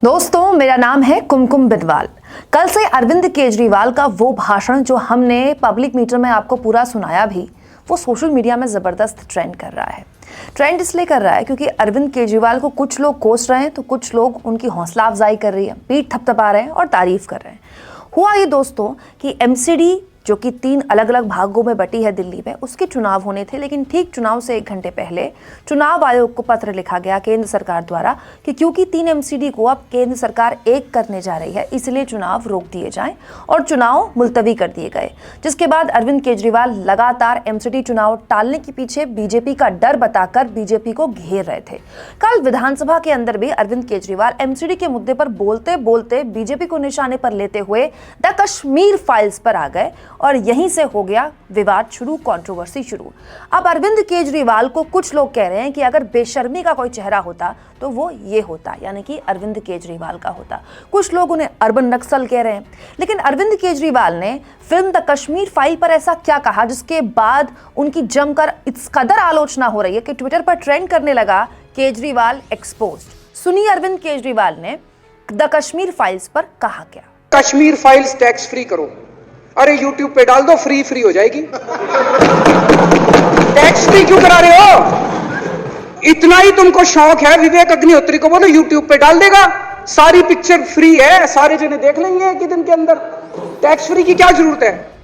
दोस्तों, मेरा नाम है कुमकुम बिदवाल। कल से अरविंद केजरीवाल का वो भाषण जो हमने पब्लिक मीटर में आपको पूरा सुनाया भी, वो सोशल मीडिया में ज़बरदस्त ट्रेंड कर रहा है। ट्रेंड इसलिए कर रहा है क्योंकि अरविंद केजरीवाल को कुछ लोग कोस रहे हैं तो कुछ लोग उनकी हौसला अफजाई कर रही है, पीठ थपथपा रहे हैं और तारीफ कर रहे हैं। हुआ ये दोस्तों कि एमसीडी जो कि 3 अलग अलग भागों में बटी है दिल्ली में, उसके चुनाव होने थे, लेकिन ठीक चुनाव से 1 घंटे पहले चुनाव आयोग को पत्र लिखा गया केंद्र सरकार द्वारा कि क्योंकि 3 एमसीडी को अब केंद्र सरकार एक करने जा रही है, इसलिए चुनाव रोक दिए जाएं और चुनाव मुलतवी कर दिए गए। जिसके बाद अरविंद केजरीवाल लगातार एमसीडी चुनाव टालने के पीछे बीजेपी का डर बताकर बीजेपी को घेर रहे थे। कल विधानसभा के अंदर भी अरविंद केजरीवाल एमसीडी के मुद्दे पर बोलते बोलते बीजेपी को निशाने पर लेते हुए द कश्मीर फाइल्स पर आ गए और यहीं से हो गया विवाद शुरू, कंट्रोवर्सी शुरू। अब अरविंद केजरीवाल को कुछ लोग कह रहे हैं कि अगर बेशर्मी का कोई चेहरा होता तो वो ये होता, यानी कि अरविंद केजरीवाल का होता। कुछ लोग उन्हें अर्बन नक्सल कह रहे हैं। लेकिन अरविंद केजरीवाल ने फिल्म द कश्मीर फाइल पर ऐसा क्या कहा जिसके बाद उनकी जमकर इस कदर आलोचना हो रही है कि ट्विटर पर ट्रेंड करने लगा केजरीवाल एक्सपोज्ड। सुनिए अरविंद केजरीवाल ने द कश्मीर फाइल्स पर कहा क्या। कश्मीर फाइल्स टैक्स फ्री करो। अरे यूट्यूब पे डाल दो, फ्री हो जाएगी। टैक्स फ्री क्यों करा रहे हो? इतना ही तुमको शौक है, विवेक अग्निहोत्री को बोलो यूट्यूब पे डाल देगा, सारी पिक्चर फ्री है, सारे जने देख लेंगे एक ही दिन के अंदर। टैक्स फ्री की क्या जरूरत है?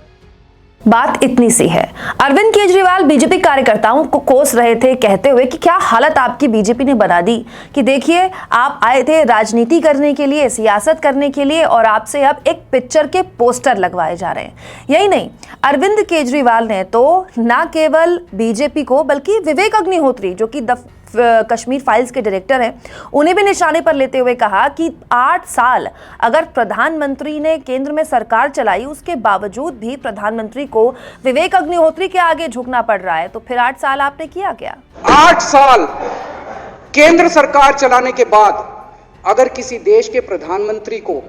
बात इतनी सी है। अरविंद केजरीवाल बीजेपी कार्यकर्ताओं को कोस रहे थे कहते हुए कि क्या हालत आपकी बीजेपी ने बना दी कि देखिए आप आए थे राजनीति करने के लिए, सियासत करने के लिए, और आपसे अब एक पिक्चर के पोस्टर लगवाए जा रहे हैं। यही नहीं, अरविंद केजरीवाल ने तो ना केवल बीजेपी को बल्कि विवेक अग्निहोत्री जो कि कश्मीर फाइल्स के डायरेक्टर हैं, उन्हें भी निशाने पर लेते हुए कहा कि 8 साल अगर प्रधानमंत्री ने केंद्र में सरकार चलाई, उसके बावजूद भी प्रधानमंत्री को विवेक अग्निहोत्री के आगे झुकना पड़ रहा है, तो फिर 8 साल आपने किया क्या? 8 साल केंद्र सरकार चलाने के बाद अगर किसी देश के प्रधानमंत्री को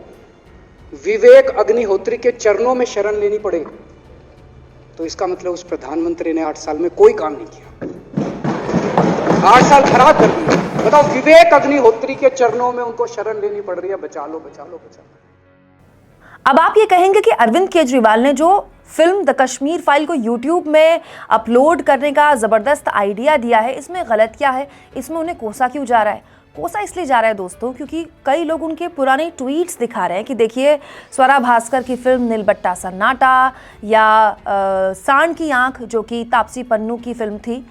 विवेक अग्निहोत्री के चरणों में शरण लेनी पड़े तो इसका मतलब उस प्रधानमंत्री ने 8 साल में कोई काम नहीं किया। 8 साल खराब कर दिए। बताओ, विवेक अग्निहोत्री के चरणों में उनको शरण लेनी पड़ रही है, बचा लो बचा लो बचा लो। अब आप ये कहेंगे कि अरविंद केजरीवाल ने जो फिल्म द कश्मीर फाइल को यूट्यूब में अपलोड करने का जबरदस्त आइडिया दिया है, इसमें गलत क्या है? इसमें उन्हें कोसा क्यों जा रहा है? कोसा इसलिए जा रहा है दोस्तों क्योंकि कई लोग उनके पुराने ट्वीट्स दिखा रहे हैं कि देखिए स्वरा भास्कर की फिल्म नीलबट्टा सन्नाटा या सांड की आंख जो कि तापसी पन्नू की फिल्म थी,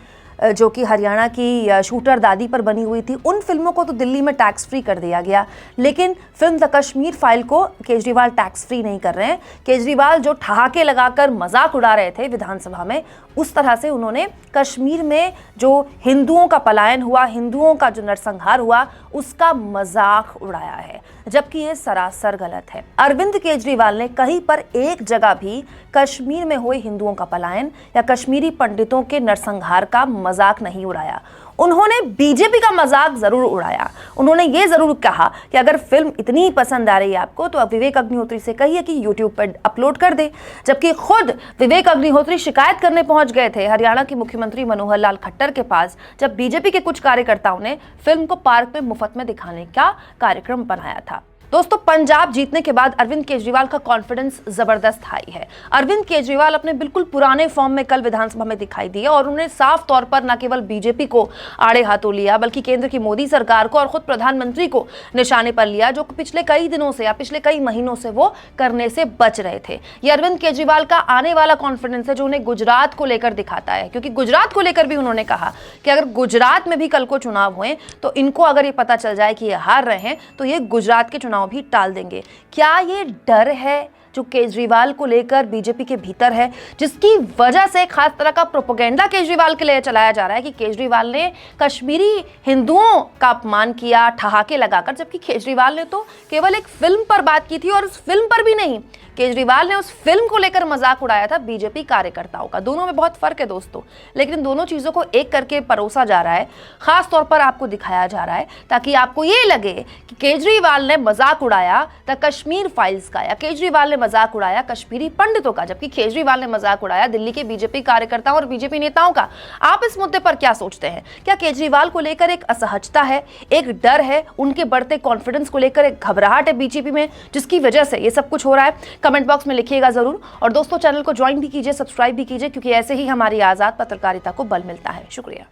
जो कि हरियाणा की शूटर दादी पर बनी हुई थी, उन फिल्मों को तो दिल्ली में टैक्स फ्री कर दिया गया, लेकिन फिल्म द कश्मीर फाइल को केजरीवाल टैक्स फ्री नहीं कर रहे हैं। केजरीवाल जो ठहाके लगाकर मजाक उड़ा रहे थे विधानसभा में, उस तरह से उन्होंने कश्मीर में जो हिंदुओं का पलायन हुआ, हिंदुओं का जो नरसंहार हुआ, उसका मजाक उड़ाया है, जबकि ये सरासर गलत है। अरविंद केजरीवाल ने कहीं पर एक जगह भी कश्मीर में हुए हिंदुओं का पलायन या कश्मीरी पंडितों के नरसंहार का मजाक नहीं उड़ाया। उन्होंने बीजेपी का मजाक जरूर उड़ाया। उन्होंने ये जरूर कहा कि अगर फिल्म इतनी पसंद आ रही है आपको तो विवेक अग्निहोत्री से कहिए कि यूट्यूब पर अपलोड कर दे, जबकि खुद विवेक अग्निहोत्री शिकायत करने पहुंच गए थे हरियाणा के मुख्यमंत्री मनोहर लाल खट्टर के पास, जब बीजेपी के कुछ कार्यकर्ताओं ने फिल्म को पार्क में मुफ्त में दिखाने का कार्यक्रम बनाया था। दोस्तों, पंजाब जीतने के बाद अरविंद केजरीवाल का कॉन्फिडेंस जबरदस्त हाई है। अरविंद केजरीवाल अपने बिल्कुल पुराने फॉर्म में कल विधानसभा में दिखाई दिए और उन्होंने साफ तौर पर न केवल बीजेपी को आड़े हाथों लिया बल्कि केंद्र की मोदी सरकार को और खुद प्रधानमंत्री को निशाने पर लिया, जो पिछले कई दिनों से या पिछले कई महीनों से वो करने से बच रहे थे। ये अरविंद केजरीवाल का आने वाला कॉन्फिडेंस है जो उन्हें गुजरात को लेकर दिखाता है, क्योंकि गुजरात को लेकर भी उन्होंने कहा कि अगर गुजरात में भी कल को चुनाव हुए तो इनको अगर ये पता चल जाए कि ये हार रहे हैं तो ये गुजरात के चुनाव भी टाल देंगे। क्या ये डर है जो केजरीवाल को लेकर बीजेपी के भीतर है, जिसकी वजह से खास तरह का प्रोपेगेंडा केजरीवाल के लिए चलाया जा रहा है कि केजरीवाल ने कश्मीरी हिंदुओं का अपमान किया ठहाके लगाकर, जबकि केजरीवाल ने तो केवल एक फिल्म पर बात की थी और उस फिल्म पर भी नहीं, केजरीवाल ने उस फिल्म को लेकर मजाक उड़ाया था बीजेपी कार्यकर्ताओं का। दोनों में बहुत फर्क है दोस्तों, लेकिन दोनों चीजों को एक करके परोसा जा रहा है, खास तौर पर आपको दिखाया जा रहा है ताकि आपको ये लगे कि केजरीवाल ने मजाक उड़ाया द कश्मीर फाइल्स का या केजरीवाल ने मजाक उड़ाया कश्मीरी पंडितों का, जबकि केजरीवाल ने मजाक उड़ाया दिल्ली के बीजेपी कार्यकर्ताओं और बीजेपी नेताओं का। आप इस मुद्दे पर क्या सोचते हैं? क्या केजरीवाल को लेकर एक असहजता है, एक डर है, उनके बढ़ते कॉन्फिडेंस को लेकर एक घबराहट है बीजेपी में, जिसकी वजह से ये सब कुछ हो रहा है? कमेंट बॉक्स में लिखिएगा जरूर। और दोस्तों, चैनल को ज्वाइन भी कीजिए, सब्सक्राइब भी कीजिए, क्योंकि ऐसे ही हमारी आजाद पत्रकारिता को बल मिलता है। शुक्रिया।